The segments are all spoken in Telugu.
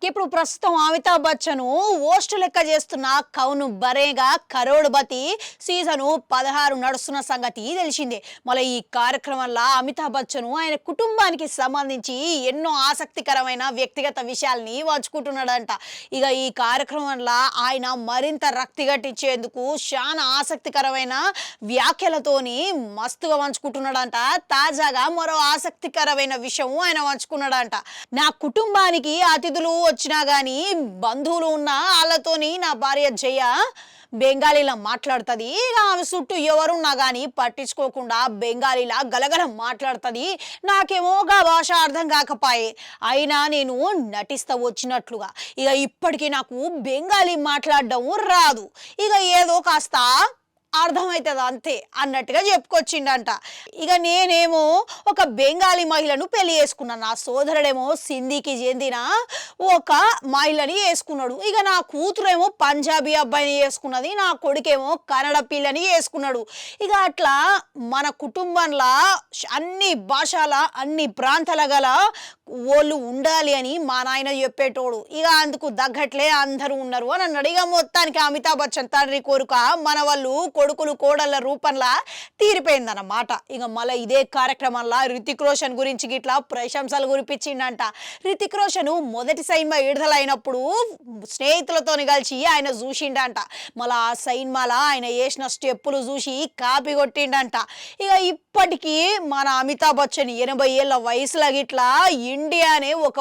ఇప్పుడు ప్రస్తుతం అమితాబ్ బచ్చన్ ఓస్ట్ లెక్క చేస్తున్న కౌను బరేగా కరోడ్పతి సీజను 16 నడుస్తున్న సంగతి తెలిసిందే. మళ్ళీ ఈ కార్యక్రమంలో అమితాబ్ బచ్చన్ ఆయన కుటుంబానికి సంబంధించి ఎన్నో ఆసక్తికరమైన వ్యక్తిగత విషయాల్ని పంచుకుంటున్నాడంట. ఇక ఈ కార్యక్రమంలో ఆయన మరింత రక్తి గట్టించేందుకు చాలా ఆసక్తికరమైన వ్యాఖ్యలతోని మస్తుగా పంచుకుంటున్నాడంట. తాజాగా మరో ఆసక్తికరమైన విషయం ఆయన పంచుకున్నాడంట. నా కుటుంబానికి అతిథులు వచ్చినా గానీ బంధువులు ఉన్నా వాళ్ళతోని నా భార్య జయ బెంగాలీలో మాట్లాడుతుంది. ఆమె చుట్టూ ఎవరున్నా కానీ పట్టించుకోకుండా బెంగాలీలా గలగల మాట్లాడుతుంది. నాకేమో గా భాష అర్థం కాకపాయే, అయినా నేను నటిస్తా వచ్చినట్లుగా. ఇక ఇప్పటికీ నాకు బెంగాలీ మాట్లాడడం రాదు, ఇక ఏదో కాస్త అర్థమవుతుంది అంతే అన్నట్టుగా చెప్పుకొచ్చిండంట. ఇక నేనేమో ఒక బెంగాలీ మహిళను పెళ్లి చేసుకున్నాను, నా సోదరుడేమో సింధీకి చెందిన ఒక మహిళని వేసుకున్నాడు, ఇక నా కూతురేమో పంజాబీ అబ్బాయిని వేసుకున్నది, నా కొడుకేమో కన్నడ పిల్లని వేసుకున్నాడు. ఇక అట్లా మన కుటుంబంలో అన్ని భాషల అన్ని ప్రాంతాల గల వాళ్ళు ఉండాలి అని మా నాయన చెప్పేటోడు. ఇక అందుకు తగ్గట్లే అందరూ ఉన్నారు అని అన్నాడు. ఇక మొత్తానికి అమితాబ్ బచ్చన్ తండ్రి కోరిక మన వాళ్ళు కొడుకులు కోడళ్ళ రూపంలో తీరిపోయిందన్నమాట. ఇక మళ్ళీ ఇదే కార్యక్రమంలో రితిక్ రోషన్ గురించి గిట్లా ప్రశంసలు కురిపించిండంట. రితిక్ రోషన్ మొదటి సినిమా విడుదలైనప్పుడు స్నేహితులతో కలిసి ఆయన చూసిండంట. మళ్ళీ ఆ సినిమాలో ఆయన వేసిన స్టెప్పులు చూసి కాపీ కొట్టిండంట. ఇక ఇప్పటికీ మన అమితాబ్ బచ్చన్ 80 ఏళ్ళ వయసులో గిట్లా ఇండియానే ఒక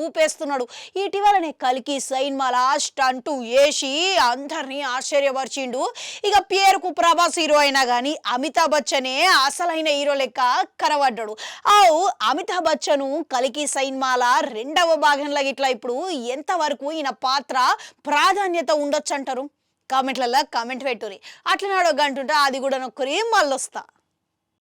ఊపేస్తున్నాడు. ఇటీవలనే కల్కి సినిమాలా స్టంటు వేసి అందరినీ ఆశ్చర్యపరిచిండు. ఇక పేరుకు ప్రభాస్ హీరో అయినా కానీ అమితాబ్ బచ్చనే అసలైన హీరో లెక్క కనబడ్డాడు. అమితాబ్ బచ్చన్ కల్కి సినిమాల 2వ భాగంలో ఇట్లా ఇప్పుడు ఎంతవరకు ఈయన పాత్ర ప్రాధాన్యత ఉండొచ్చు అంటారు? కామెంట్లలో కామెంట్ పెట్టుర్రి. అట్లనే అడగంటుంటే అది కూడా నొక్కరి మళ్ళొస్తా.